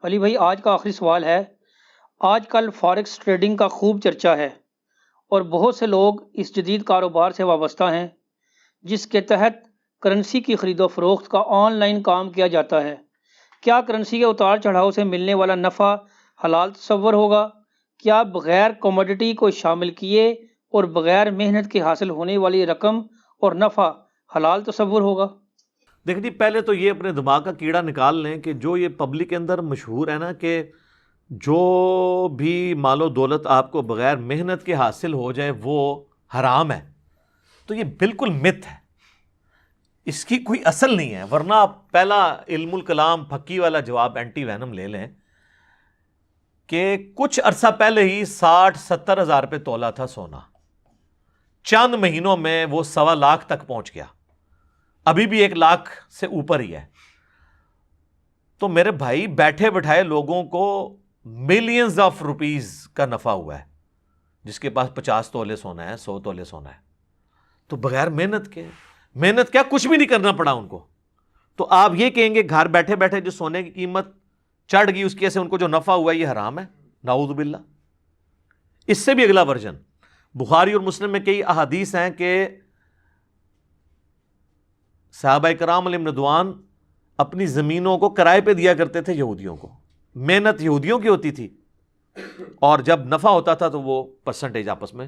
علی بھائی، آج کا آخری سوال ہے۔ آج کل فاریکس ٹریڈنگ کا خوب چرچا ہے اور بہت سے لوگ اس جدید کاروبار سے وابستہ ہیں جس کے تحت کرنسی کی خرید و فروخت کا آن لائن کام کیا جاتا ہے۔ کیا کرنسی کے اتار چڑھاؤ سے ملنے والا نفع حلال تصور ہوگا؟ کیا بغیر کوموڈٹی کو شامل کیے اور بغیر محنت کے حاصل ہونے والی رقم اور نفع حلال تصور ہوگا؟ دیکھیں جی، پہلے تو یہ اپنے دماغ کا کیڑا نکال لیں کہ جو یہ پبلک کے اندر مشہور ہے نا کہ جو بھی مال و دولت آپ کو بغیر محنت کے حاصل ہو جائے وہ حرام ہے، تو یہ بالکل مت ہے، اس کی کوئی اصل نہیں ہے۔ ورنہ آپ پہلا علم الکلام پھکی والا جواب اینٹی وینم لے لیں کہ کچھ عرصہ پہلے ہی 60-70 ہزار پہ تولا تھا سونا، چند مہینوں میں وہ 1.25 لاکھ تک پہنچ گیا، ابھی بھی 1 لاکھ سے اوپر ہی ہے۔ تو میرے بھائی، بیٹھے بٹھائے لوگوں کو ملینز آف روپیز کا نفع ہوا ہے، جس کے پاس 50 تولے سونا ہے، 100 تولے سونا ہے، تو بغیر محنت کے، محنت کیا کچھ بھی نہیں کرنا پڑا ان کو۔ تو آپ یہ کہیں گے گھر بیٹھے بیٹھے جو سونے کی قیمت چڑھ گئی اس کی وجہ سے ان کو جو نفع ہوا ہے یہ حرام ہے؟ نعوذ باللہ۔ اس سے بھی اگلا ورژن بخاری اور مسلم میں کئی احادیث ہیں کہ صحابہ کرام علیہم رضوان اپنی زمینوں کو کرائے پہ دیا کرتے تھے یہودیوں کو، محنت یہودیوں کی ہوتی تھی، اور جب نفع ہوتا تھا تو وہ پرسنٹیج آپس میں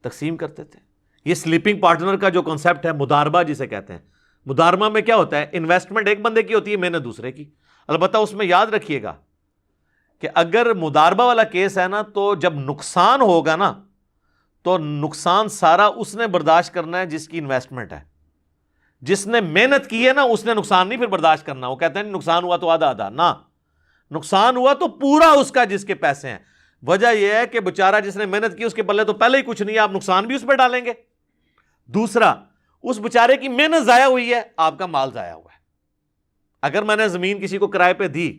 تقسیم کرتے تھے۔ یہ سلیپنگ پارٹنر کا جو کنسیپٹ ہے، مداربہ جسے کہتے ہیں، مداربہ میں کیا ہوتا ہے؟ انویسٹمنٹ ایک بندے کی ہوتی ہے، محنت دوسرے کی۔ البتہ اس میں یاد رکھیے گا کہ اگر مداربہ والا کیس ہے نا، تو جب نقصان ہوگا نا تو نقصان سارا اس نے برداشت کرنا ہے جس کی انویسٹمنٹ ہے۔ جس نے محنت کی ہے نا اس نے نقصان نہیں پھر برداشت کرنا۔ وہ کہتے ہیں نقصان ہوا تو آدھا آدھا، نہ، نقصان ہوا تو پورا اس کا جس کے پیسے ہیں۔ وجہ یہ ہے کہ بیچارہ جس نے محنت کی اس کے پلے تو پہلے ہی کچھ نہیں ہے، آپ نقصان بھی اس پہ ڈالیں گے۔ دوسرا، اس بیچارے کی محنت ضائع ہوئی ہے، آپ کا مال ضائع ہوا ہے۔ اگر میں نے زمین کسی کو کرائے پہ دی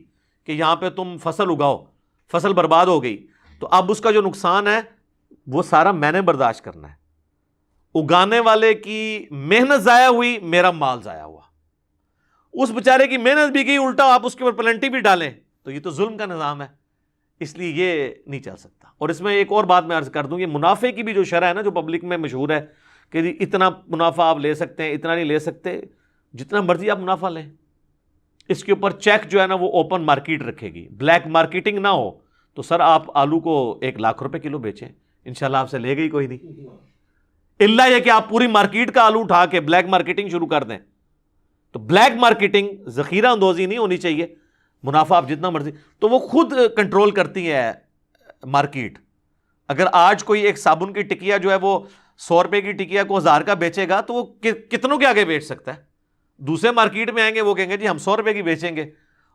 کہ یہاں پہ تم فصل اگاؤ، فصل برباد ہو گئی، تو اب اس کا جو نقصان ہے وہ سارا میں نے برداشت کرنا ہے۔ اگانے والے کی محنت ضائع ہوئی، میرا مال ضائع ہوا۔ اس بیچارے کی محنت بھی گئی، الٹا آپ اس کے اوپر پلنٹی بھی ڈالیں تو یہ تو ظلم کا نظام ہے۔ اس لیے یہ نہیں چل سکتا۔ اور اس میں ایک اور بات میں عرض کر دوں، یہ منافع کی بھی جو شرح ہے نا، جو پبلک میں مشہور ہے کہ جی اتنا منافع آپ لے سکتے ہیں، اتنا نہیں لے سکتے، جتنا مرضی آپ منافع لیں، اس کے اوپر چیک جو ہے نا وہ اوپن مارکیٹ رکھے گی، بلیک مارکیٹنگ نہ ہو۔ تو سر آپ آلو کو 1 لاکھ روپے کلو بیچیں، انشاءاللہ آپ سے لے گئی کوئی نہیں، اللہ یہ کہ آپ پوری مارکیٹ کا آلو اٹھا کے بلیک مارکیٹنگ شروع کر دیں۔ تو بلیک مارکیٹنگ، ذخیرہ اندوزی نہیں ہونی چاہیے، منافع آپ جتنا مرضی، تو وہ خود کنٹرول کرتی ہے مارکیٹ۔ اگر آج کوئی ایک صابن کی ٹکیا جو ہے وہ 100 روپے کی ٹکیا کو 1000 کا بیچے گا تو وہ کتنوں کے آگے بیچ سکتا ہے؟ دوسرے مارکیٹ میں آئیں گے، وہ کہیں گے جی ہم 100 روپے کی بیچیں گے،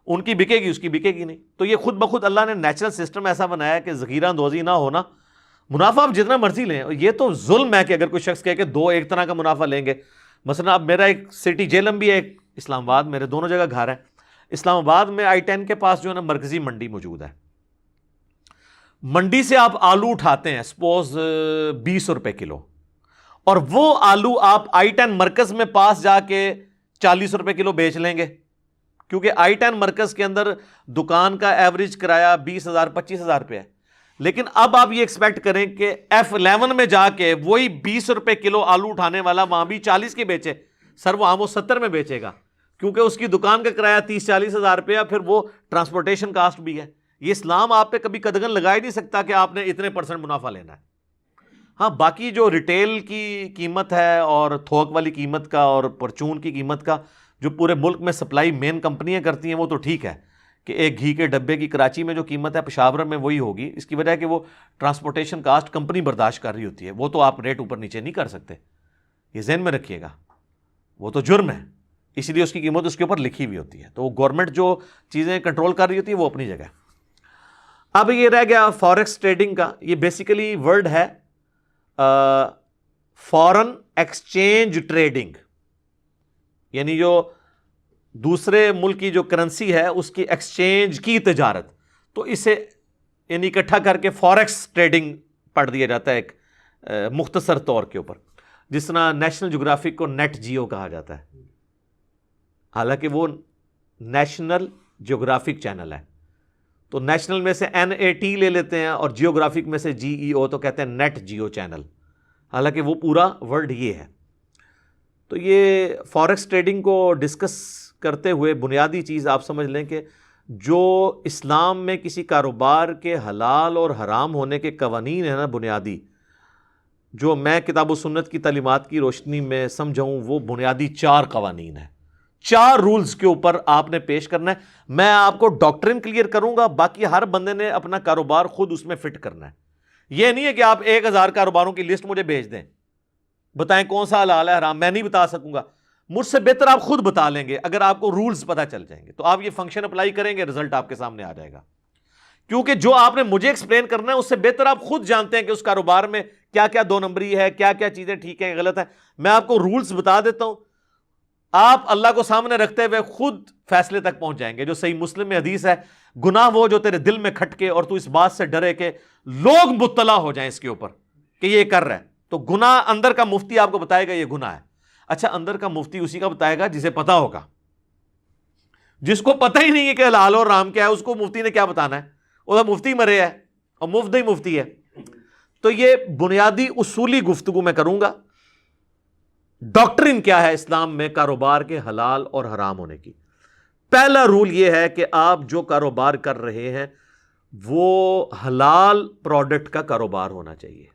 ان کی بکے گی، اس کی بکے گی نہیں۔ تو یہ خود بخود اللہ نے نیچرل سسٹم ایسا بنایا ہے کہ ذخیرہ اندوزی نہ ہونا، منافع آپ جتنا مرضی لیں۔ یہ تو ظلم ہے کہ اگر کوئی شخص کہے کہ 2 ایک طرح کا منافع لیں گے۔ مثلا اب میرا ایک سٹی جیلم بھی ہے، ایک اسلام آباد، میرے دونوں جگہ گھر ہے۔ اسلام آباد میں I-10 کے پاس جو ہے نا مرکزی منڈی موجود ہے۔ منڈی سے آپ آلو اٹھاتے ہیں سپوز 20 روپے کلو، اور وہ آلو آپ I-10 مرکز میں پاس جا کے 40 روپے کلو بیچ لیں گے، کیونکہ I-10 مرکز کے اندر دکان کا ایوریج کرایہ 20,000 25,000 روپے ہے۔ لیکن اب آپ یہ ایکسپیکٹ کریں کہ F11 میں جا کے وہی 20 روپے کلو آلو اٹھانے والا وہاں بھی 40 کے بیچے، سر وہاں وہ 70 میں بیچے گا، کیونکہ اس کی دکان کا کرایہ 30-40 ہزار روپیہ، پھر وہ ٹرانسپورٹیشن کاسٹ بھی ہے۔ یہ اسلام آپ پہ کبھی قدغن لگا ہی نہیں سکتا کہ آپ نے اتنے % منافع لینا ہے۔ ہاں، باقی جو ریٹیل کی قیمت ہے اور تھوک والی قیمت کا اور پرچون کی قیمت کا جو پورے ملک میں سپلائی مین کمپنیاں کرتی ہیں وہ تو ٹھیک ہے کہ ایک گھی کے ڈبے کی کراچی میں جو قیمت ہے پشاور میں وہی ہوگی، اس کی وجہ ہے کہ وہ ٹرانسپورٹیشن کاسٹ کمپنی برداشت کر رہی ہوتی ہے، وہ تو آپ ریٹ اوپر نیچے نہیں کر سکتے، یہ ذہن میں رکھیے گا، وہ تو جرم ہے، اس لیے اس کی قیمت اس کے اوپر لکھی ہوئی ہوتی ہے۔ تو گورنمنٹ جو چیزیں کنٹرول کر رہی ہوتی ہے وہ اپنی جگہ۔ اب یہ رہ گیا فاریکس ٹریڈنگ کا، یہ بیسیکلی ورڈ ہے فارن ایکسچینج ٹریڈنگ، یعنی جو دوسرے ملک کی جو کرنسی ہے اس کی ایکسچینج کی تجارت، تو اسے یعنی اکٹھا کر کے فاریکس ٹریڈنگ پڑھ دیا جاتا ہے ایک مختصر طور کے اوپر، جس طرح نیشنل جغرافک کو نیٹ جیو کہا جاتا ہے، حالانکہ وہ نیشنل جغرافک چینل ہے، تو نیشنل میں سے NAT لے لیتے ہیں اور جیوگرافک میں سے GEO تو کہتے ہیں نیٹ جیو چینل، حالانکہ وہ پورا ورڈ یہ ہے۔ تو یہ فارکس ٹریڈنگ کو ڈسکس کرتے ہوئے بنیادی چیز آپ سمجھ لیں کہ جو اسلام میں کسی کاروبار کے حلال اور حرام ہونے کے قوانین ہیں نا بنیادی، جو میں کتاب و سنت کی تعلیمات کی روشنی میں سمجھاؤں، وہ بنیادی 4 قوانین ہیں، 4 رولز کے اوپر آپ نے پیش کرنا ہے۔ میں آپ کو ڈاکٹرن کلیئر کروں گا، باقی ہر بندے نے اپنا کاروبار خود اس میں فٹ کرنا ہے۔ یہ نہیں ہے کہ آپ 1000 کاروباروں کی لسٹ مجھے بھیج دیں، بتائیں کون سا حلال ہے حرام، میں نہیں بتا سکوں گا، مجھ سے بہتر آپ خود بتا لیں گے۔ اگر آپ کو رولز پتہ چل جائیں گے تو آپ یہ فنکشن اپلائی کریں گے، رزلٹ آپ کے سامنے آ جائے گا۔ کیونکہ جو آپ نے مجھے ایکسپلین کرنا ہے اس سے بہتر آپ خود جانتے ہیں کہ اس کاروبار میں کیا کیا 2 نمبری ہے، کیا کیا چیزیں ٹھیک ہیں غلط ہیں۔ میں آپ کو رولز بتا دیتا ہوں، آپ اللہ کو سامنے رکھتے ہوئے خود فیصلے تک پہنچ جائیں گے۔ جو صحیح مسلم میں حدیث ہے، گناہ وہ جو تیرے دل میں کھٹکے اور تو اس بات سے ڈرے کہ لوگ مطلع ہو جائیں اس کے اوپر کہ یہ کر رہا ہے، تو گناہ اندر کا مفتی آپ کو بتائے گا یہ گناہ ہے۔ اچھا، اندر کا مفتی اسی کا بتائے گا جسے پتا ہوگا، جس کو پتہ ہی نہیں ہے کہ حلال اور حرام کیا ہے، اس کو مفتی نے کیا بتانا ہے؟ وہ مفتی مرے ہے اور مفت ہی مفتی ہے۔ تو یہ بنیادی اصولی گفتگو میں کروں گا، ڈاکٹرن کیا ہے اسلام میں کاروبار کے حلال اور حرام ہونے کی۔ پہلا رول یہ ہے کہ آپ جو کاروبار کر رہے ہیں وہ حلال پروڈکٹ کا کاروبار ہونا چاہیے،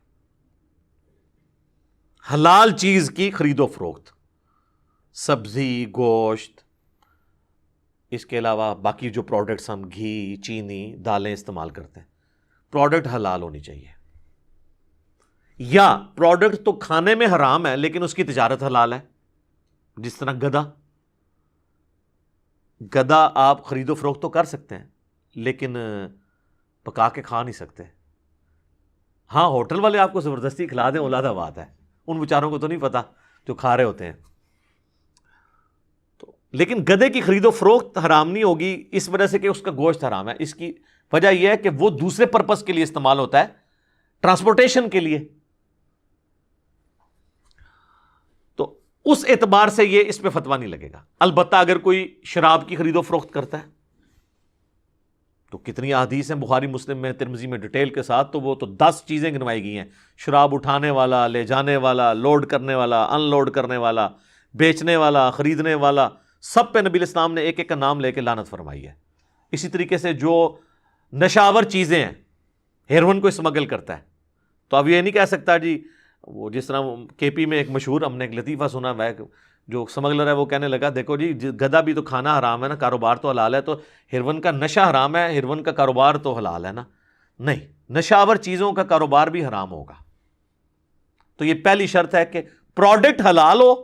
حلال چیز کی خرید و فروخت، سبزی، گوشت، اس کے علاوہ باقی جو پروڈکٹس ہم گھی، چینی، دالیں استعمال کرتے ہیں، پروڈکٹ حلال ہونی چاہیے۔ یا پروڈکٹ تو کھانے میں حرام ہے لیکن اس کی تجارت حلال ہے، جس طرح گدا آپ خرید و فروخت تو کر سکتے ہیں لیکن پکا کے کھا نہیں سکتے۔ ہاں، ہوٹل والے آپ کو زبردستی کھلا دیں اولادہ بات ہے، ان بیچاروں کو تو نہیں پتا جو کھا رہے ہوتے ہیں۔ لیکن گدے کی خرید و فروخت حرام نہیں ہوگی اس وجہ سے کہ اس کا گوشت حرام ہے، اس کی وجہ یہ ہے کہ وہ دوسرے پرپس کے لیے استعمال ہوتا ہے، ٹرانسپورٹیشن کے لیے۔ تو اس اعتبار سے یہ اس پہ فتویٰ نہیں لگے گا۔ البتہ اگر کوئی شراب کی خرید و فروخت کرتا ہے تو کتنی احادیث ہیں بخاری مسلم میں، ترمذی میں ڈیٹیل کے ساتھ، تو وہ تو 10 چیزیں گنوائی گئی ہیں، شراب اٹھانے والا، لے جانے والا، لوڈ کرنے والا، ان لوڈ کرنے والا، بیچنے والا، خریدنے والا، سب پہ نبی اسلام نے ایک ایک کا نام لے کے لعنت فرمائی ہے۔ اسی طریقے سے جو نشاور چیزیں ہیں، ہیروئن کو اسمگل کرتا ہے، تو اب یہ نہیں کہہ سکتا جی، وہ جس طرح KP میں ایک مشہور ہم نے ایک لطیفہ سنا ہے، جو اسمگلر ہے وہ کہنے لگا دیکھو جی گدھا بھی تو کھانا حرام ہے نا، کاروبار تو حلال ہے، تو ہیروئن کا نشہ حرام ہے، ہیروئن کا کاروبار تو حلال ہے نا؟ نہیں، نشاور چیزوں کا کاروبار بھی حرام ہوگا۔ تو یہ پہلی شرط ہے کہ پروڈکٹ حلال ہو،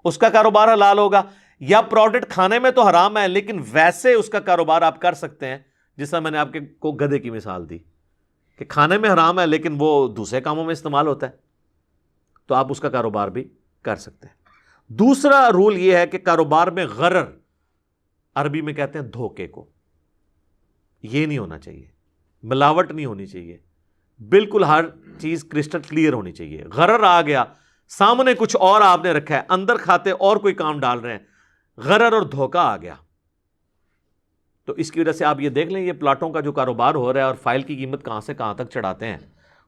اس کا کاروبار حلال ہوگا، یا پروڈکٹ کھانے میں تو حرام ہے لیکن ویسے اس کا کاروبار آپ کر سکتے ہیں، جس طرح میں نے آپ کو گدھے کی مثال دی کہ کھانے میں حرام ہے لیکن وہ دوسرے کاموں میں استعمال ہوتا ہے، تو آپ اس کا کاروبار بھی کر سکتے ہیں۔ دوسرا رول یہ ہے کہ کاروبار میں غرر، عربی میں کہتے ہیں دھوکے کو، یہ نہیں ہونا چاہیے، ملاوٹ نہیں ہونی چاہیے، بالکل ہر چیز کرسٹل کلیئر ہونی چاہیے۔ غرر آ گیا، سامنے کچھ اور آپ نے رکھا ہے، اندر کھاتے اور کوئی کام ڈال رہے ہیں، غرر اور دھوکہ آ گیا، تو اس کی وجہ سے آپ یہ دیکھ لیں یہ پلاٹوں کا جو کاروبار ہو رہا ہے اور فائل کی قیمت کہاں سے کہاں تک چڑھاتے ہیں،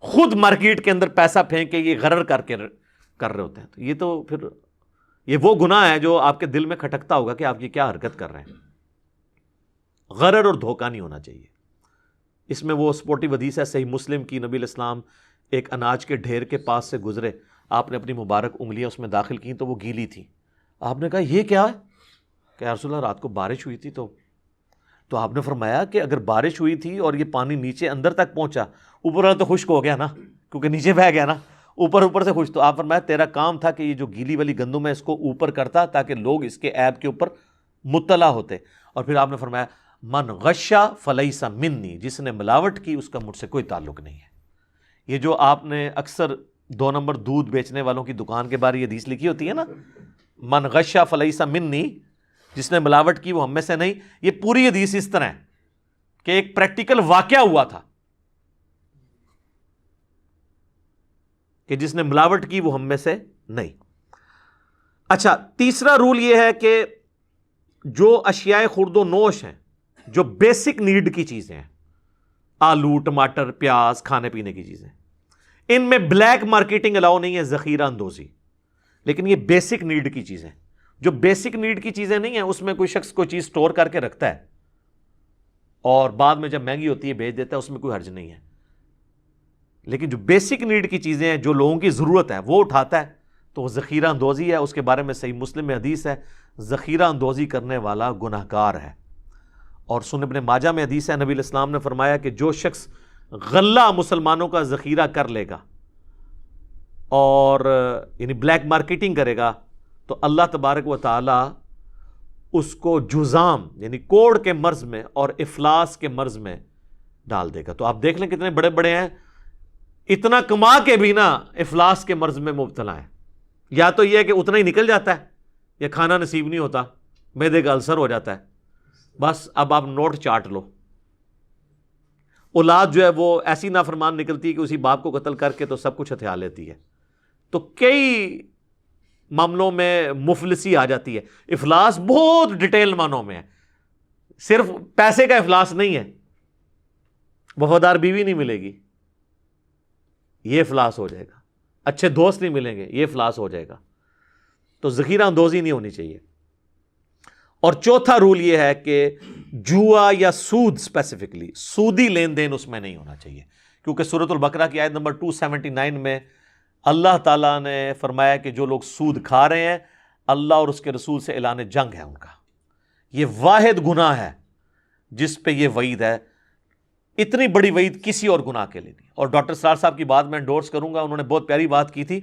خود مارکیٹ کے اندر پیسہ پھینک کے یہ غرر کر رہے ہوتے ہیں۔ تو یہ تو پھر یہ وہ گناہ ہے جو آپ کے دل میں کھٹکتا ہوگا کہ آپ یہ کیا حرکت کر رہے ہیں۔ غرر اور دھوکہ نہیں ہونا چاہیے۔ اس میں وہ سپورٹیو حدیث ہے صحیح مسلم کی، نبی الاسلام ایک اناج کے ڈھیر کے پاس سے گزرے، آپ نے اپنی مبارک انگلیاں اس میں داخل کی تو وہ گیلی تھی، آپ نے کہا یہ کیا ہے؟ کہ یا رسول اللہ رات کو بارش ہوئی تھی تو آپ نے فرمایا کہ اگر بارش ہوئی تھی اور یہ پانی نیچے اندر تک پہنچا، اوپر والا تو خشک ہو گیا نا، کیونکہ نیچے بہہ گیا نا، اوپر سے خشک، تو آپ فرمایا تیرا کام تھا کہ یہ جو گیلی والی گندم ہے اس کو اوپر کرتا تاکہ لوگ اس کے عیب کے اوپر مطلع ہوتے۔ اور پھر آپ نے فرمایا من غشا فلیس منی، جس نے ملاوٹ کی اس کا مجھ سے کوئی تعلق نہیں ہے۔ یہ جو آپ نے اکثر 2 نمبر دودھ بیچنے والوں کی دکان کے بارے یہ حدیث لکھی ہوتی ہے نا، من غشا فلیس منی، جس نے ملاوٹ کی وہ ہم میں سے نہیں، یہ پوری حدیث اس طرح ہے کہ ایک پریکٹیکل واقعہ ہوا تھا کہ جس نے ملاوٹ کی وہ ہم میں سے نہیں۔ اچھا، تیسرا رول یہ ہے کہ جو اشیاء خرد و نوش ہیں جو بیسک نیڈ کی چیزیں ہیں، آلو، ٹماٹر، پیاز، کھانے پینے کی چیزیں، ان میں بلیک مارکیٹنگ الاؤ نہیں ہے، ذخیرہ اندوزی. لیکن یہ بیسک نیڈ کی چیزیں، جو بیسک نیڈ کی چیزیں نہیں ہیں، اس میں کوئی شخص کوئی چیز سٹور کر کے رکھتا ہے اور بعد میں جب مہنگی ہوتی ہے بیچ دیتا ہے، اس میں کوئی حرج نہیں ہے. لیکن جو بیسک نیڈ کی چیزیں ہیں، جو لوگوں کی ضرورت ہے، وہ اٹھاتا ہے تو وہ ذخیرہ اندوزی ہے. اس کے بارے میں صحیح مسلم میں حدیث ہے، ذخیرہ اندوزی کرنے والا گناہگار ہے. اور سنن ابن ماجہ میں حدیث ہے، نبی علیہ السلام نے فرمایا کہ جو شخص غلہ مسلمانوں کا ذخیرہ کر لے گا اور یعنی بلیک مارکیٹنگ کرے گا تو اللہ تبارک و تعالی اس کو جزام یعنی کوڑ کے مرض میں اور افلاس کے مرض میں ڈال دے گا. تو آپ دیکھ لیں کتنے بڑے بڑے ہیں، اتنا کما کے بھی نا افلاس کے مرض میں مبتلا ہے. یا تو یہ ہے کہ اتنا ہی نکل جاتا ہے یا کھانا نصیب نہیں ہوتا، معدے کا السر ہو جاتا ہے، بس اب آپ نوٹ چاٹ لو. اولاد جو ہے وہ ایسی نافرمان نکلتی ہے کہ اسی باپ کو قتل کر کے تو سب کچھ ہتھیار لیتی ہے. تو کئی معاملوں میں مفلسی آ جاتی ہے. افلاس بہت ڈیٹیل معنوں میں ہے، صرف پیسے کا افلاس نہیں ہے، وفادار بیوی نہیں ملے گی، یہ افلاس ہو جائے گا، اچھے دوست نہیں ملیں گے، یہ افلاس ہو جائے گا. تو ذخیرہ اندوزی نہیں ہونی چاہیے. اور چوتھا رول یہ ہے کہ جوا یا سود، اسپیسیفکلی سودی لین دین اس میں نہیں ہونا چاہیے، کیونکہ سورۃ البقرہ کی آیت نمبر 279 میں اللہ تعالیٰ نے فرمایا کہ جو لوگ سود کھا رہے ہیں اللہ اور اس کے رسول سے اعلان جنگ ہے ان کا. یہ واحد گناہ ہے جس پہ یہ وعید ہے. اتنی بڑی وعید کسی اور گناہ کے لیے نہیں. اور ڈاکٹر سرار صاحب کی بات میں انڈورس کروں گا، انہوں نے بہت پیاری بات کی تھی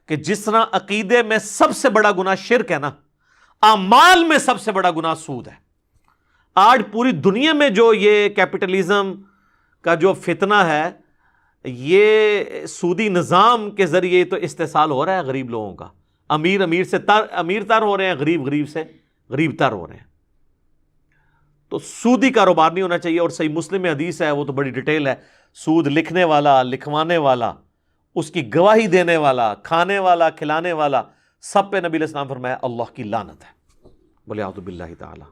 کہ جس طرح عقیدے میں سب سے بڑا گناہ شرک ہے نا، اعمال میں سب سے بڑا گناہ سود ہے. آج پوری دنیا میں جو یہ کیپٹلزم کا جو فتنہ ہے، یہ سودی نظام کے ذریعے تو استحصال ہو رہا ہے غریب لوگوں کا. امیر امیر تر ہو رہے ہیں، غریب غریب سے غریب تر ہو رہے ہیں. تو سودی کاروبار نہیں ہونا چاہیے. اور صحیح مسلم میں حدیث ہے، وہ تو بڑی ڈیٹیل ہے، سود لکھنے والا، لکھوانے والا، اس کی گواہی دینے والا، کھانے والا، کھلانے والا، سب پہ نبی علیہ السلام فرمایا اللہ کی لعنت ہے. بولے اعوذ باللہ تعالی.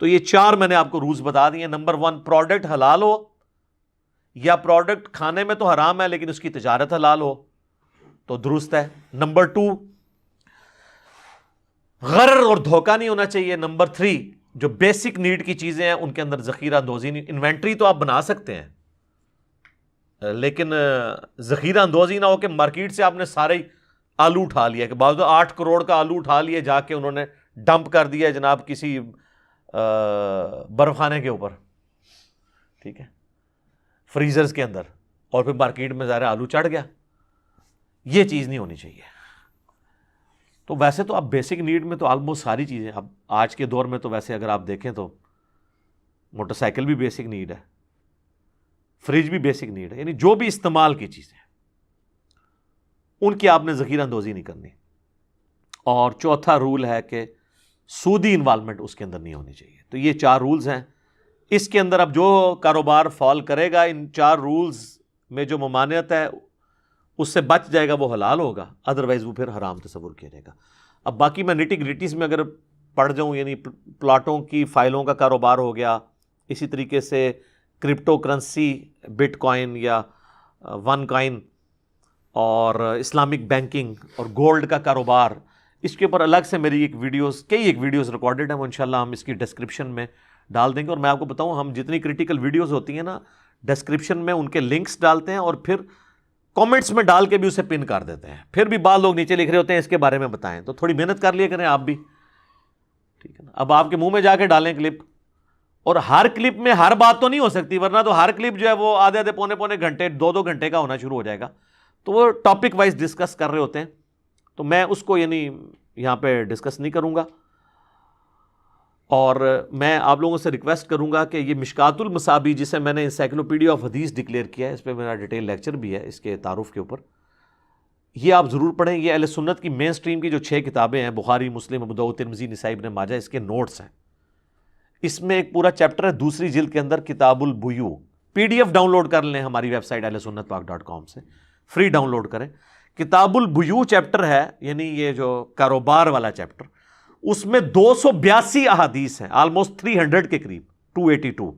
تو یہ 4 میں نے آپ کو رولز بتا دیے. نمبر 1، پروڈکٹ حلال ہو، یا پروڈکٹ کھانے میں تو حرام ہے لیکن اس کی تجارت حلال ہو تو درست ہے. نمبر 2، غرر اور دھوکہ نہیں ہونا چاہیے. نمبر 3، جو بیسک نیڈ کی چیزیں ہیں ان کے اندر ذخیرہ اندوزی نہیں. انوینٹری تو آپ بنا سکتے ہیں لیکن ذخیرہ اندوزی نہ ہو کہ مارکیٹ سے آپ نے سارے آلو اٹھا لیا، کہ بعض 8 کروڑ کا آلو اٹھا لیا جا کے انہوں نے ڈمپ کر دیا جناب کسی برف خانے کے اوپر، ٹھیک ہے، فریزرز کے اندر، اور پھر مارکیٹ میں ظاہر آلو چڑھ گیا. یہ چیز نہیں ہونی چاہیے. تو ویسے تو اب بیسک نیڈ میں تو آلموسٹ ساری چیزیں، اب آج کے دور میں تو ویسے اگر آپ دیکھیں تو موٹر سائیکل بھی بیسک نیڈ ہے، فریج بھی بیسک نیڈ ہے، یعنی جو بھی استعمال کی چیزیں ان کی آپ نے ذخیرہ اندوزی نہیں کرنی. اور چوتھا رول ہے کہ سودی انوالومنٹ اس کے اندر نہیں ہونی چاہیے. تو یہ 4 رولز ہیں. اس کے اندر اب جو کاروبار فال کرے گا ان 4 رولز میں جو ممانعت ہے اس سے بچ جائے گا وہ حلال ہوگا، ادروائز وہ پھر حرام تصور کیا جائے گا. اب باقی میں نیٹی گریٹیز میں اگر پڑھ جاؤں، یعنی پلاٹوں کی فائلوں کا کاروبار ہو گیا، اسی طریقے سے کرپٹو کرنسی، بٹ کوائن یا ون کوائن، اور اسلامک بینکنگ اور گولڈ کا کاروبار، اس کے اوپر الگ سے میری کئی ویڈیوز ریکارڈڈ ہیں، وہ انشاءاللہ ہم اس کی ڈسکرپشن میں ڈال دیں گے. اور میں آپ کو بتاؤں، ہم جتنی کریٹیکل ویڈیوز ہوتی ہیں نا، ڈسکرپشن میں ان کے لنکس ڈالتے ہیں اور پھر کامنٹس میں ڈال کے بھی اسے پن کر دیتے ہیں. پھر بھی بعض لوگ نیچے لکھ رہے ہوتے ہیں اس کے بارے میں بتائیں، تو تھوڑی محنت کر لیا کریں آپ بھی، ٹھیک ہے نا. اب آپ کے منہ میں جا کے ڈالیں کلپ، اور ہر کلپ میں ہر بات تو نہیں ہو سکتی، ورنہ تو ہر کلپ جو ہے وہ آدھے پونے گھنٹے 2 گھنٹے کا ہونا شروع ہو جائے گا. تو وہ ٹاپک وائز ڈسکس کر رہے ہوتے ہیں، تو میں اس کو یعنی یہاں پہ ڈسکس نہیں کروں گا. اور میں آپ لوگوں سے ریکویسٹ کروں گا کہ یہ مشکات المصابیح، جسے میں نے انسائکلوپیڈیا آف حدیث ڈکلیئر کیا ہے، اس پہ میرا ڈیٹیل لیکچر بھی ہے اس کے تعارف کے اوپر، یہ آپ ضرور پڑھیں. یہ اہل سنت کی مین سٹریم کی جو 6 کتابیں ہیں، بخاری، مسلم، ابو داؤد، ترمذی، نسائی، ابن ماجہ، اس کے نوٹس ہیں. اس میں ایک پورا چیپٹر ہے 2 جلد کے اندر، کتاب البیوع. PDF ڈاؤن لوڈ کر لیں ہماری ویب سائٹ ahlsunnatpak.com سے، فری ڈاؤن لوڈ کریں. کتاب البیوع چیپٹر ہے، یعنی یہ جو کاروبار والا چیپٹر، اس میں 282 احادیث ہیں، آلموسٹ 300 کے قریب. 282.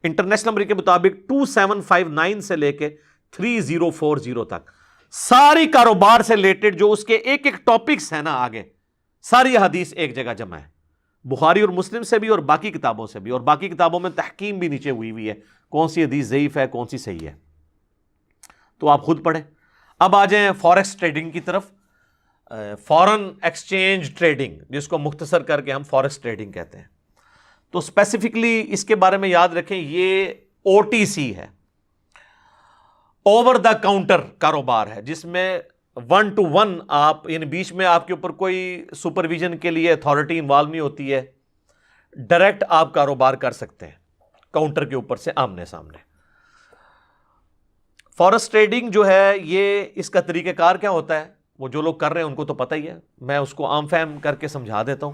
انٹرنیشنل نمبر کے مطابق 2759 سے لے کے 3040 تک ساری کاروبار سے ریلیٹڈ جو اس کے ایک ایک ٹاپکس ہیں نا آگے، ساری حدیث ایک جگہ جمع ہے، بخاری اور مسلم سے بھی اور باقی کتابوں سے بھی، اور باقی کتابوں میں تحکیم بھی نیچے ہوئی ہے، کون سی حدیث ضعیف ہے کون سی صحیح ہے، تو آپ خود پڑھیں. اب آ جائیں فوریکس ٹریڈنگ کی طرف. فورن ایکسچینج ٹریڈنگ، جس کو مختصر کر کے ہم فوریکس ٹریڈنگ کہتے ہیں. تو اسپیسیفکلی اس کے بارے میں یاد رکھیں، یہ OTC ہے، اوور دا کاؤنٹر کاروبار ہے، جس میں 1 to 1 آپ، یعنی بیچ میں آپ کے اوپر کوئی سپرویژن کے لیے اتھارٹی انوالو نہیں ہوتی ہے، ڈائریکٹ آپ کاروبار کر سکتے ہیں کاؤنٹر کے اوپر سے آمنے سامنے. فوریکس ٹریڈنگ جو ہے، یہ اس کا طریقہ کار کیا ہوتا ہے، وہ جو لوگ کر رہے ہیں ان کو تو پتہ ہی ہے، میں اس کو عام فہم کر کے سمجھا دیتا ہوں،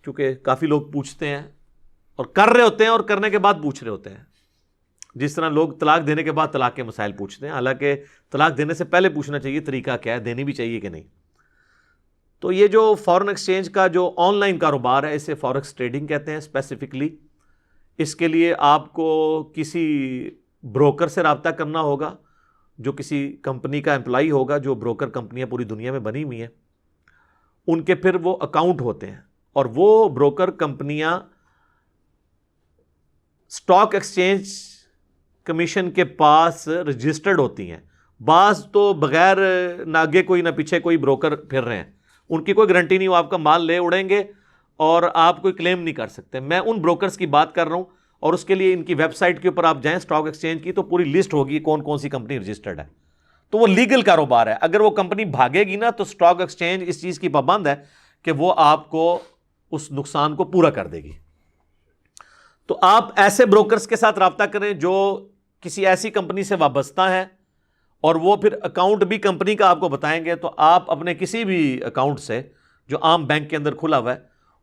کیونکہ کافی لوگ پوچھتے ہیں اور کر رہے ہوتے ہیں اور کرنے کے بعد پوچھ رہے ہوتے ہیں. جس طرح لوگ طلاق دینے کے بعد طلاق کے مسائل پوچھتے ہیں، حالانکہ طلاق دینے سے پہلے پوچھنا چاہیے طریقہ کیا ہے، دینی بھی چاہیے کہ نہیں. تو یہ جو فورن ایکسچینج کا جو آن لائن کاروبار ہے، اسے فوریکس ٹریڈنگ کہتے ہیں اسپیسیفکلی. اس کے لیے آپ کو کسی بروکر سے رابطہ کرنا ہوگا، جو کسی کمپنی کا امپلائی ہوگا، جو بروکر کمپنیاں پوری دنیا میں بنی ہوئی ہیں، ان کے پھر وہ اکاؤنٹ ہوتے ہیں، اور وہ بروکر کمپنیاں اسٹاک ایکسچینج کمیشن کے پاس رجسٹرڈ ہوتی ہیں. بعض تو بغیر نہ آگے کوئی نہ پیچھے کوئی بروکر پھر رہے ہیں، ان کی کوئی گارنٹی نہیں، وہ آپ کا مال لے اڑیں گے اور آپ کوئی کلیم نہیں کر سکتے. میں ان بروکرز کی بات کر رہا ہوں، اور اس کے لیے ان کی ویب سائٹ کے اوپر آپ جائیں اسٹاک ایکسچینج کی، تو پوری لسٹ ہوگی کون کون سی کمپنی رجسٹرڈ ہے. تو وہ لیگل کاروبار ہے. اگر وہ کمپنی بھاگے گی نا، تو اسٹاک ایکسچینج اس چیز کی پابند ہے کہ وہ آپ کو اس نقصان کو پورا کر دے گی. تو آپ ایسے بروکرز کے ساتھ رابطہ کریں جو کسی ایسی کمپنی سے وابستہ ہیں، اور وہ پھر اکاؤنٹ بھی کمپنی کا آپ کو بتائیں گے. تو آپ اپنے کسی بھی اکاؤنٹ سے جو عام بینک کے اندر کھلا ہوا ہے،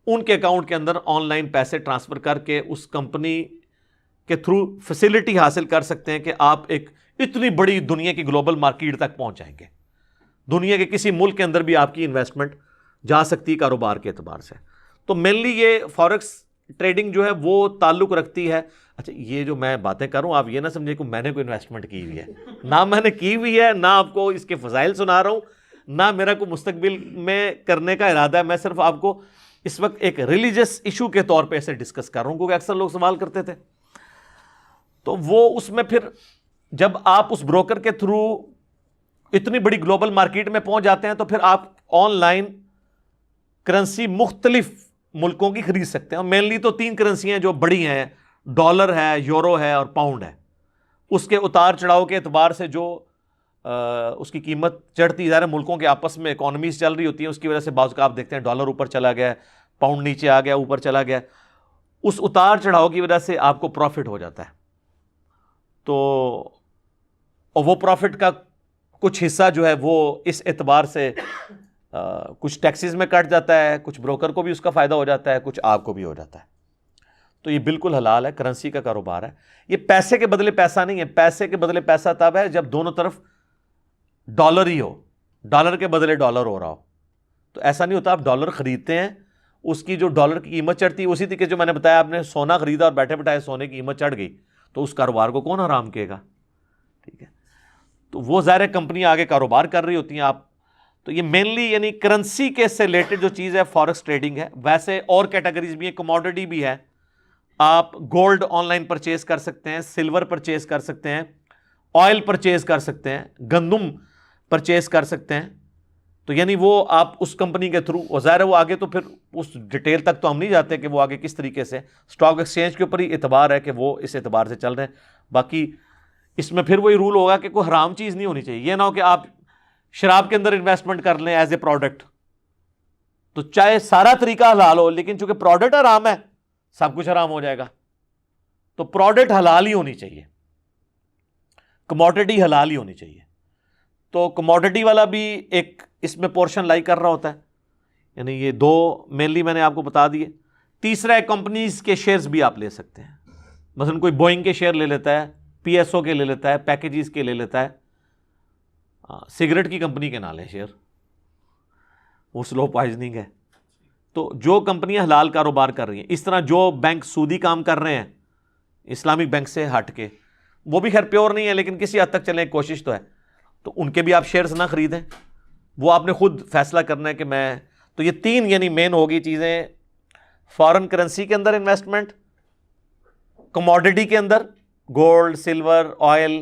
ان کے اکاؤنٹ کے اندر آن لائن پیسے ٹرانسفر کر کے اس کمپنی کے تھرو فیسلٹی حاصل کر سکتے ہیں کہ آپ ایک اتنی بڑی دنیا کی گلوبل مارکیٹ تک پہنچ جائیں گے. دنیا کے کسی ملک کے اندر بھی آپ کی انویسٹمنٹ جا سکتی ہے کاروبار کے اعتبار سے. تو مینلی یہ فوریکس ٹریڈنگ جو ہے وہ تعلق رکھتی ہے. اچھا، یہ جو میں باتیں کروں آپ یہ نہ سمجھیں کہ میں نے کوئی انویسٹمنٹ کی ہوئی ہے، نہ میں نے کی ہوئی ہے، نہ آپ کو اس کے فضائل سنا رہا ہوں، نہ میرا کوئی مستقبل میں کرنے کا ارادہ ہے. میں صرف آپ کو اس وقت ایک ریلیجس ایشو کے طور پہ اسے ڈسکس کر رہا ہوں، کیونکہ اکثر لوگ سوال کرتے تھے. تو وہ اس میں پھر جب آپ اس بروکر کے تھرو اتنی بڑی گلوبل مارکیٹ میں پہنچ جاتے ہیں، تو پھر آپ آن لائن کرنسی مختلف ملکوں کی خرید سکتے ہیں. اور مینلی تو 3 کرنسیاں جو بڑی ہیں، ڈالر ہے، یورو ہے اور پاؤنڈ ہے. اس کے اتار چڑھاؤ کے اعتبار سے جو اس کی قیمت چڑھتی جا رہی ہے، ملکوں کے آپس میں اکانومیز چل رہی ہوتی ہیں، اس کی وجہ سے بعض کا آپ دیکھتے ہیں ڈالر اوپر چلا گیا، پاؤنڈ نیچے آ گیا، اوپر چلا گیا. اس اتار چڑھاؤ کی وجہ سے آپ کو پروفٹ ہو جاتا ہے. تو اور وہ پروفٹ کا کچھ حصہ جو ہے وہ اس اعتبار سے کچھ ٹیکسز میں کٹ جاتا ہے، کچھ بروکر کو بھی اس کا فائدہ ہو جاتا ہے، کچھ آپ کو بھی ہو جاتا ہے. تو یہ بالکل حلال ہے، کرنسی کا کاروبار ہے. یہ پیسے کے بدلے پیسہ نہیں ہے. پیسے کے بدلے پیسہ تب ہے جب دونوں طرف ڈالر ہی ہو، ڈالر کے بدلے ڈالر ہو رہا ہو. تو ایسا نہیں ہوتا آپ ڈالر خریدتے ہیں، اس کی جو ڈالر کی قیمت چڑھتی ہے، اسی طریقے جو میں نے بتایا، آپ نے سونا خریدا اور بیٹھے بٹھائے سونے کی قیمت چڑھ گئی، تو اس کاروبار کو کون حرام کہے گا؟ ٹھیک ہے. تو وہ ظاہر کمپنی آگے کاروبار کر رہی ہوتی ہیں. آپ تو یہ مینلی یعنی کرنسی کے سے ریلیٹڈ جو چیز ہے فوریکس ٹریڈنگ ہے. ویسے اور کیٹیگریز بھی ہیں، کموڈٹی بھی ہے. آپ گولڈ آن لائن پرچیز کر سکتے ہیں، سلور پرچیز کر سکتے ہیں، آئل پرچیز کر سکتے ہیں، گندم پرچیز کر سکتے ہیں. تو یعنی وہ آپ اس کمپنی کے تھرو، ظاہر ہے وہ آگے تو پھر اس ڈیٹیل تک تو ہم نہیں جاتے کہ وہ آگے کس طریقے سے، اسٹاک ایکسچینج کے اوپر ہی اعتبار ہے کہ وہ اس اعتبار سے چل رہے ہیں. باقی اس میں پھر وہی رول ہوگا کہ کوئی حرام چیز نہیں ہونی چاہیے. یہ نہ ہو کہ آپ شراب کے اندر انویسٹمنٹ کر لیں ایز اے پروڈکٹ، تو چاہے سارا طریقہ حلال ہو، لیکن چونکہ پروڈکٹ حرام ہے، سب کچھ حرام ہو جائے گا. تو پروڈکٹ حلال ہی ہونی چاہیے، کموڈٹی حلال ہی ہونی چاہیے. تو کموڈٹی والا بھی ایک اس میں پورشن لائی کر رہا ہوتا ہے. یعنی یہ 2 مینلی میں نے آپ کو بتا دیے. تیسرا ہے کمپنیز کے شیئرز بھی آپ لے سکتے ہیں. مثلا کوئی بوئنگ کے شیئر لے لیتا ہے، PSO کے لے لیتا ہے، پیکیجز کے لے لیتا ہے. سگریٹ کی کمپنی کے نہ لیں شیئر، وہ سلو پوائزننگ ہے. تو جو کمپنیاں حلال کاروبار کر رہی ہیں، اس طرح جو بینک سودی کام کر رہے ہیں اسلامک بینک سے ہٹ کے، وہ بھی خیر پیور نہیں ہے لیکن کسی حد تک چلیں کوشش تو ہے، تو ان کے بھی آپ شیئرز نہ خریدیں، وہ آپ نے خود فیصلہ کرنا ہے کہ میں، تو یہ 3 یعنی مین ہوگی چیزیں: فارن کرنسی کے اندر انویسٹمنٹ، کموڈٹی کے اندر gold, silver, oil,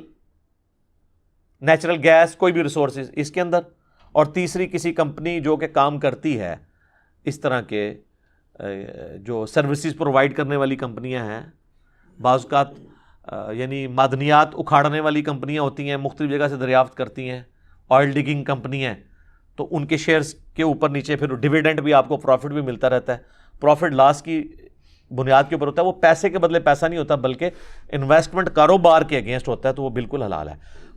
natural gas, کوئی بھی ریسورسز اس کے اندر، اور تیسری کسی کمپنی جو کہ کام کرتی ہے اس طرح کے جو سروسز پرووائڈ کرنے والی کمپنیاں ہیں، بعض اوقات یعنی معدنیات اکھاڑنے والی کمپنیاں ہوتی ہیں، مختلف جگہ سے دریافت کرتی ہیں، آئل ڈگنگ کمپنی ہیں، تو ان کے شیئرز کے اوپر نیچے پھر ڈیویڈنڈ بھی آپ کو پروفٹ بھی ملتا رہتا ہے، پروفٹ لاس کی بنیاد کے اوپر ہوتا ہے، وہ پیسے کے بدلے پیسہ نہیں ہوتا بلکہ انویسٹمنٹ کاروبار کے اگینسٹ ہوتا ہے، تو وہ بالکل حلال ہے۔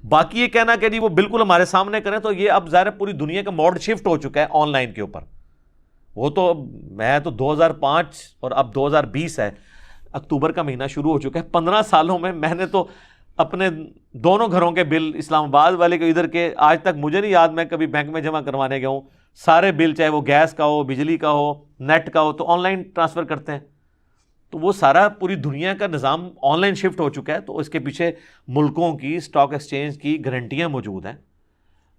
باقی یہ کہنا کہ جی وہ بالکل ہمارے سامنے کریں، تو یہ اب ظاہر پوری دنیا کا موڈ شفٹ ہو چکا ہے آن لائن کے اوپر۔ وہ تو میں تو 2005 اور اب 2020 ہے، اکتوبر کا مہینہ شروع ہو چکا ہے، 15 سالوں میں نے تو اپنے دونوں گھروں کے بل، اسلام آباد والے کے ادھر کے، آج تک مجھے نہیں یاد میں کبھی بینک میں جمع کروانے گیا ہوں، سارے بل چاہے وہ گیس کا ہو، بجلی کا ہو، نیٹ کا ہو، تو آن لائن ٹرانسفر کرتے ہیں۔ تو وہ سارا پوری دنیا کا نظام آن لائن شفٹ ہو چکا ہے، تو اس کے پیچھے ملکوں کی اسٹاک ایکسچینج کی گارنٹیاں موجود ہیں،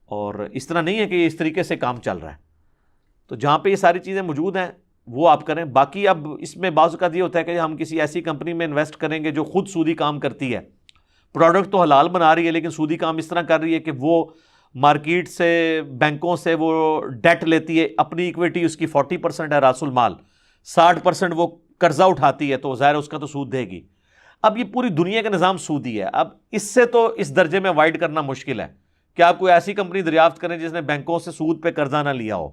اور اس طرح نہیں ہے کہ یہ اس طریقے سے کام چل رہا ہے۔ تو جہاں پہ یہ ساری چیزیں موجود ہیں وہ آپ کریں۔ باقی اب اس میں بعض اوقات یہ ہوتا ہے کہ ہم کسی ایسی کمپنی میں انویسٹ کریں گے جو خود سودی کام کرتی ہے، پروڈکٹ تو حلال بنا رہی ہے لیکن سودی کام اس طرح کر رہی ہے کہ وہ مارکیٹ سے، بینکوں سے وہ ڈیٹ لیتی ہے، اپنی ایکویٹی اس کی 40% ہے راس المال، 60% وہ قرضہ اٹھاتی ہے، تو ظاہر اس کا تو سود دے گی۔ اب یہ پوری دنیا کا نظام سودی ہے، اب اس سے تو اس درجے میں وائڈ کرنا مشکل ہے کہ آپ کوئی ایسی کمپنی دریافت کریں جس نے بینکوں سے سود پہ قرضہ نہ لیا ہو،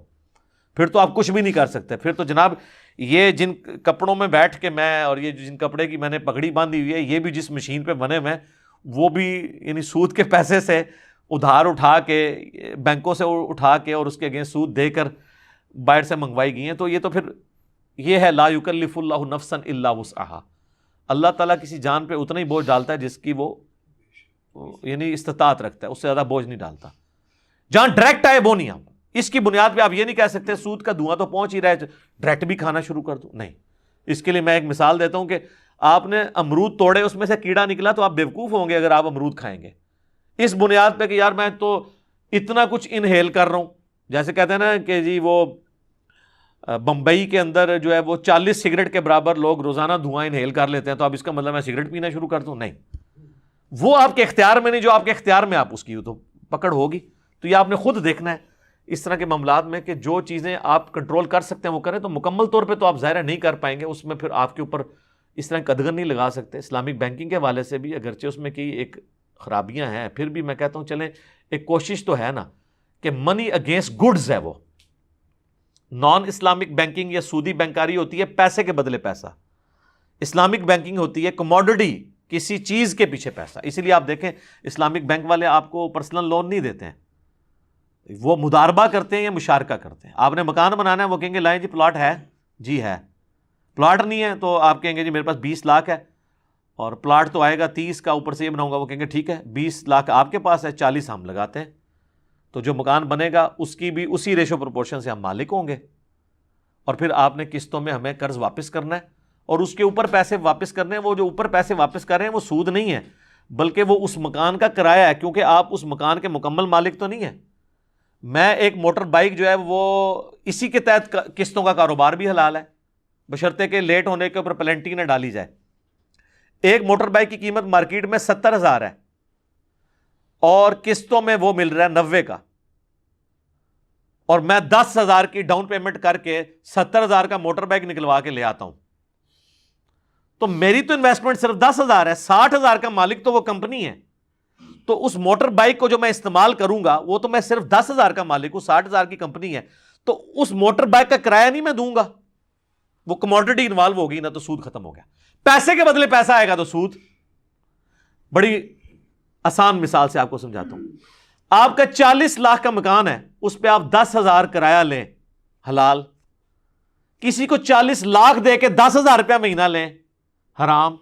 پھر تو آپ کچھ بھی نہیں کر سکتے۔ پھر تو جناب یہ جن کپڑوں میں بیٹھ کے میں، اور یہ جن کپڑے کی میں نے پگڑی باندھی ہوئی ہے، یہ بھی جس مشین پہ بنے ہوئے ہیں، وہ بھی یعنی سود کے پیسے سے ادھار اٹھا کے، بینکوں سے اٹھا کے اور اس کے اگینسٹ سود دے کر باہر سے منگوائی گئی ہیں۔ تو یہ تو پھر یہ ہے لا یکلف اللہ نفسا الا وسعها، اللہ تعالیٰ کسی جان پہ اتنا ہی بوجھ ڈالتا ہے جس کی وہ یعنی استطاعت رکھتا ہے، اس سے زیادہ بوجھ نہیں ڈالتا۔ جہاں ڈائریکٹ آئے وہ نہیں، آپ اس کی بنیاد پہ آپ یہ نہیں کہہ سکتے سود کا دھواں تو پہنچ ہی رہا ہے ڈائریکٹ بھی کھانا شروع کر دو، نہیں۔ اس کے لیے میں ایک مثال دیتا ہوں کہ آپ نے امرود توڑے، اس میں سے کیڑا نکلا، تو آپ بیوقوف ہوں گے اگر آپ امرود کھائیں گے اس بنیاد پہ کہ یار میں تو اتنا کچھ انہیل کر رہا ہوں۔ جیسے کہتے ہیں نا کہ جی وہ بمبئی کے اندر جو ہے وہ 40 سگریٹ کے برابر لوگ روزانہ دھواں انہیل کر لیتے ہیں، تو اب اس کا مطلب میں سگریٹ پینا شروع کر دوں؟ نہیں، وہ آپ کے اختیار میں نہیں، جو آپ کے اختیار میں آپ اس کی تو پکڑ ہوگی۔ تو یہ آپ نے خود دیکھنا ہے اس طرح کے معاملات میں کہ جو چیزیں آپ کنٹرول کر سکتے ہیں وہ کریں۔ تو مکمل طور پہ تو آپ ظاہر نہیں کر پائیں گے، اس میں پھر آپ کے اوپر اس طرح قدغن نہیں لگا سکتے۔ اسلامک بینکنگ کے حوالے سے بھی اگرچہ اس میں کی ایک خرابیاں ہیں، پھر بھی میں کہتا ہوں چلیں ایک کوشش تو ہے نا کہ منی اگینسٹ گڈز ہے وہ۔ نان اسلامک بینکنگ یا سودی بینکاری ہوتی ہے پیسے کے بدلے پیسہ، اسلامک بینکنگ ہوتی ہے کموڈٹی، کسی چیز کے پیچھے پیسہ۔ اسی لیے آپ دیکھیں اسلامک بینک والے آپ کو پرسنل لون نہیں دیتے ہیں، وہ مداربہ کرتے ہیں یا مشارکہ کرتے ہیں۔ آپ نے مکان بنانا ہے، وہ کہیں گے لائیں جی پلاٹ ہے، جی ہے۔ پلاٹ نہیں ہے تو آپ کہیں گے جی میرے پاس 20 لاکھ ہے اور پلاٹ تو آئے گا 30 کا، اوپر سے یہ بناؤں گا، وہ کہیں گے ٹھیک ہے 20 لاکھ آپ کے پاس ہے، 40 ہم لگاتے ہیں، تو جو مکان بنے گا اس کی بھی اسی ریشو پروپورشن سے ہم مالک ہوں گے، اور پھر آپ نے قسطوں میں ہمیں قرض واپس کرنا ہے اور اس کے اوپر پیسے واپس کرنے ہیں۔ وہ جو اوپر پیسے واپس کر رہے ہیں وہ سود نہیں ہے بلکہ وہ اس مکان کا کرایہ ہے، کیونکہ آپ اس مکان کے مکمل مالک تو نہیں ہیں۔ میں ایک موٹر بائک جو ہے وہ اسی کے تحت قسطوں کا کاروبار بھی حلال ہے، بشرطے کہ لیٹ ہونے کے اوپر پلنٹی نہ ڈالی جائے۔ ایک موٹر بائک کی قیمت مارکیٹ میں 70,000 ہے اور قسطوں میں وہ مل رہا ہے 90 کا، اور میں 10,000 کی ڈاؤن پیمنٹ کر کے 70,000 کا موٹر بائک نکلوا کے لے آتا ہوں، تو میری تو انویسٹمنٹ صرف 10,000 ہے، 60,000 کا مالک تو وہ کمپنی ہے۔ تو اس موٹر بائک کو جو میں استعمال کروں گا وہ تو میں صرف 10,000 کا مالک ہوں، 60,000 کی کمپنی ہے، تو اس موٹر بائک کا کرایہ نہیں میں دوں گا، وہ کموڈٹی انوالو ہوگی نا، تو سود ختم ہو گیا۔ پیسے کے بدلے پیسہ آئے گا تو سود۔ بڑی آسان مثال سے آپ کو سمجھاتا ہوں، آپ کا 40 لاکھ کا مکان ہے، اس پہ آپ 10,000 کرایہ لیں حلال، کسی کو 40 لاکھ دے کے 10,000 روپیہ مہینہ لیں حرام۔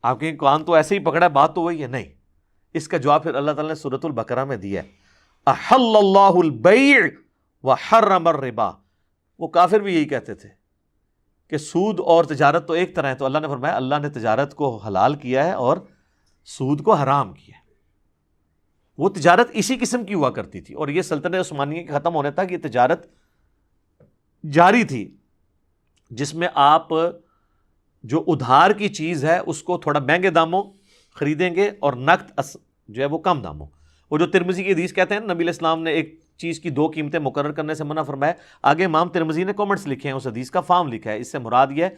آپ کے کان تو ایسے ہی پکڑا، بات تو وہی ہے، نہیں۔ اس کا جواب پھر اللہ تعالیٰ نے سورۃ البقرہ میں دیا ہے، احل اللہ البیع وحرم الربا، وہ کافر بھی یہی کہتے تھے کہ سود اور تجارت تو ایک طرح ہے. تو اللہ نے فرمایا اللہ نے تجارت کو حلال کیا ہے اور سود کو حرام کیا ہے. وہ تجارت اسی قسم کی ہوا کرتی تھی, اور یہ سلطنت عثمانیہ کے ختم ہونے تک یہ تجارت جاری تھی, جس میں آپ جو ادھار کی چیز ہے اس کو تھوڑا مہنگے داموں خریدیں گے اور نقد جو ہے وہ کم داموں. وہ جو ترمذی کی حدیث کہتے ہیں نبی علیہ السلام نے ایک چیز کی 2 قیمتیں مقرر کرنے سے منع فرمایا. آگے امام ترمذی نے کامنٹس لکھے ہیں, اس حدیث کا فارم لکھا ہے. اس سے مراد یہ ہے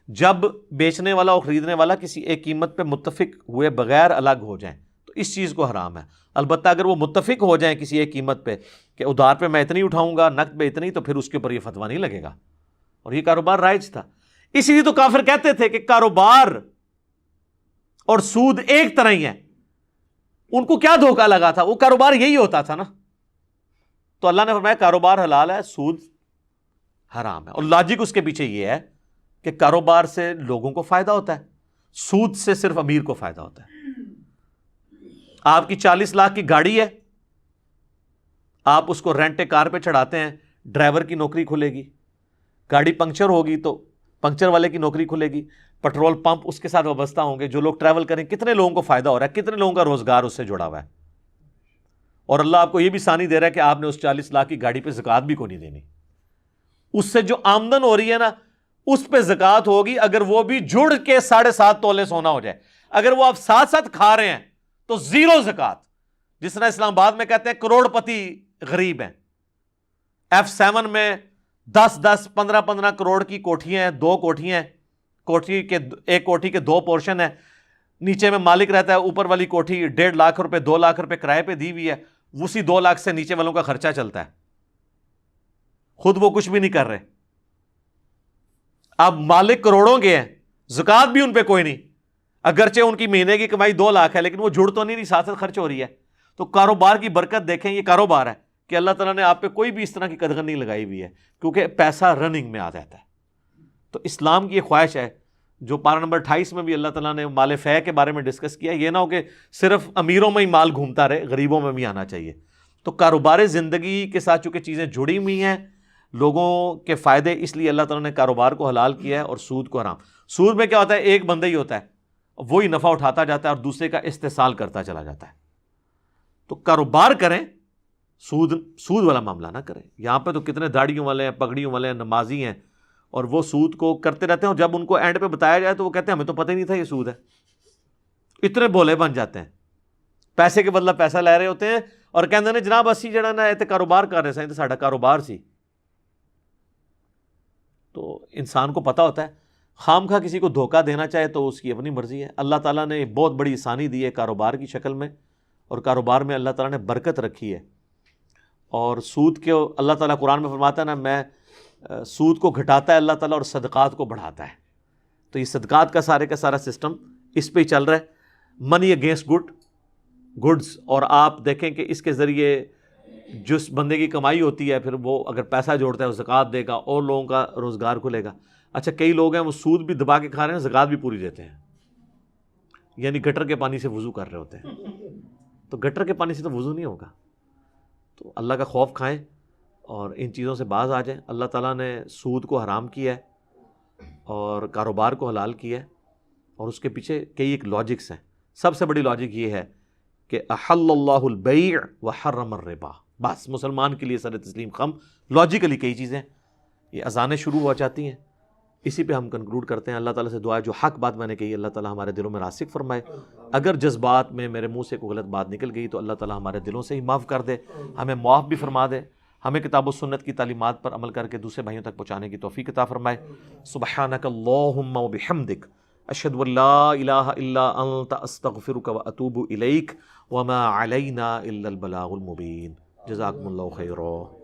جب بیچنے والا اور خریدنے والا کسی ایک قیمت پہ متفق ہوئے بغیر الگ ہو جائیں تو اس چیز کو حرام ہے. البتہ اگر وہ متفق ہو جائیں کسی ایک قیمت پہ کہ ادھار پہ میں اتنی اٹھاؤں گا, نقد پہ اتنی, تو پھر اس کے اوپر یہ فتویٰ نہیں لگے گا, اور یہ کاروبار رائج تھا. اسی لیے تو کافر کہتے تھے کہ کاروبار اور سود ایک طرح ہی ہے. ان کو کیا دھوکہ لگا تھا, وہ کاروبار یہی ہوتا تھا نا. تو اللہ نے فرمایا کاروبار حلال ہے, سود حرام ہے. اور لاجک اس کے پیچھے یہ ہے کہ کاروبار سے لوگوں کو فائدہ ہوتا ہے, سود سے صرف امیر کو فائدہ ہوتا ہے. آپ کی 40 لاکھ کی گاڑی ہے, آپ اس کو رینٹ کار پہ چڑھاتے ہیں, ڈرائیور کی نوکری کھلے گی. گاڑی پنکچر ہوگی تو پنکچر والے کی نوکری کھلے گی. پیٹرول پمپ اس کے ساتھ وابستہ ہوں گے, جو لوگ ٹریول کریں, کتنے لوگوں کو فائدہ ہو رہا ہے, کتنے لوگوں کا روزگار اس سے جڑا ہوا ہے. اور اللہ آپ کو یہ بھی ثانی دے رہا ہے کہ آپ نے اس 40 لاکھ کی گاڑی پہ زکوٰۃ بھی کو نہیں دینی. اس سے جو آمدن ہو رہی ہے نا اس پہ زکوٰۃ ہوگی, اگر وہ بھی جڑ کے 7.5 تولے سونا ہو جائے. اگر وہ آپ ساتھ ساتھ کھا رہے ہیں تو 0 زکوٰۃ. جس طرح اسلام آباد میں کہتے ہیں کروڑ پتی غریب ہیں, F7 میں 10 15 کروڑ کی کوٹھیاں ہیں, 2 کوٹھیاں ہیں, ایک کوٹھی کے 2 پورشن ہیں, نیچے میں مالک رہتا ہے, اوپر والی کوٹھی 1.5 لاکھ روپے 2 لاکھ روپے کرائے پہ دی ہوئی ہے, اسی 2 لاکھ سے نیچے والوں کا خرچہ چلتا ہے, خود وہ کچھ بھی نہیں کر رہے. اب مالک کروڑوں کے ہیں, زکوٰۃ بھی ان پہ کوئی نہیں, اگرچہ ان کی مہینے کی کمائی 2 لاکھ ہے, لیکن وہ جڑ تو نہیں, ساتھ ساتھ خرچ ہو رہی ہے. تو کاروبار کی برکت دیکھیں, یہ کاروبار ہے کہ اللہ تعالیٰ نے آپ پہ کوئی بھی اس طرح کی قدغن نہیں لگائی ہوئی ہے, کیونکہ پیسہ رننگ میں آ جاتا ہے. تو اسلام کی یہ خواہش ہے, جو پارہ نمبر 28 میں بھی اللہ تعالیٰ نے مال فے کے بارے میں ڈسکس کیا, یہ نہ ہو کہ صرف امیروں میں ہی مال گھومتا رہے, غریبوں میں بھی آنا چاہیے. تو کاروبار زندگی کے ساتھ چونکہ چیزیں جڑی ہوئی ہیں, لوگوں کے فائدے, اس لیے اللہ تعالیٰ نے کاروبار کو حلال کیا ہے اور سود کو حرام. سود میں کیا ہوتا ہے, ایک بندہ ہی ہوتا ہے, وہی نفع اٹھاتا جاتا ہے اور دوسرے کا استحصال کرتا چلا جاتا ہے. تو کاروبار کریں, سود والا معاملہ نہ کریں. یہاں پہ تو کتنے داڑھیوں والے ہیں, پگڑیوں والے ہیں, نمازی ہیں, اور وہ سود کو کرتے رہتے ہیں, اور جب ان کو اینڈ پہ بتایا جائے تو وہ کہتے ہیں ہمیں تو پتہ ہی نہیں تھا یہ سود ہے. اتنے بولے بن جاتے ہیں, پیسے کے بدلہ پیسہ لے رہے ہوتے ہیں, اور کہتے ہیں جناب اسی جڑا نا ایتے کاروبار کر رہے سائیں, ساڈا کاروبار سی. تو انسان کو پتہ ہوتا ہے, خام خواہ کسی کو دھوکہ دینا چاہے تو اس کی اپنی مرضی ہے. اللہ تعالیٰ نے بہت بڑی آسانی دی ہے کاروبار کی شکل میں, اور کاروبار میں اللہ تعالیٰ نے برکت رکھی ہے. اور سود کے اللہ تعالیٰ قرآن میں فرماتا ہے نا, میں سود کو گھٹاتا ہے اللہ تعالیٰ اور صدقات کو بڑھاتا ہے. تو یہ صدقات کا سارا سسٹم اس پہ ہی چل رہا ہے, منی اگینسٹ گڈز. اور آپ دیکھیں کہ اس کے ذریعے جس بندے کی کمائی ہوتی ہے, پھر وہ اگر پیسہ جوڑتا ہے وہ زکوٰۃ دے گا, اور لوگوں کا روزگار کھلے گا. اچھا, کئی لوگ ہیں وہ سود بھی دبا کے کھا رہے ہیں, زکوٰۃ بھی پوری دیتے ہیں, یعنی گٹر کے پانی سے وضو کر رہے ہوتے ہیں. تو گٹر کے پانی سے تو وضو نہیں ہوگا. تو اللہ کا خوف کھائیں اور ان چیزوں سے باز آ جائیں. اللہ تعالیٰ نے سود کو حرام کیا ہے اور کاروبار کو حلال کیا ہے, اور اس کے پیچھے کئی ایک لاجکس ہیں. سب سے بڑی لاجک یہ ہے کہ احل اللہ البیع وحرم الربا. بس مسلمان کے لیے سر تسلیم خم, لاجیکلی کئی چیزیں. یہ اذانیں شروع ہو جاتی ہیں, اسی پہ ہم کنکلوڈ کرتے ہیں. اللہ تعالیٰ سے دعا ہے جو حق بات میں نے کہی اللہ تعالیٰ ہمارے دلوں میں راسخ فرمائے. اگر جذبات میں میرے منہ سے کوئی غلط بات نکل گئی تو اللہ تعالیٰ ہمارے دلوں سے ہی معاف کر دے, ہمیں معاف بھی فرما دے, ہمیں کتاب و سنت کی تعلیمات پر عمل کر کے دوسرے بھائیوں تک پہنچانے کی توفیق عطا فرمائے. سبحانک اللہم و بحمدک, اشہد ان لا الہ الا انت, استغفرک و اتوب الیک, وما علینا الا البلاغ المبین. جزاکم اللہ خیرا.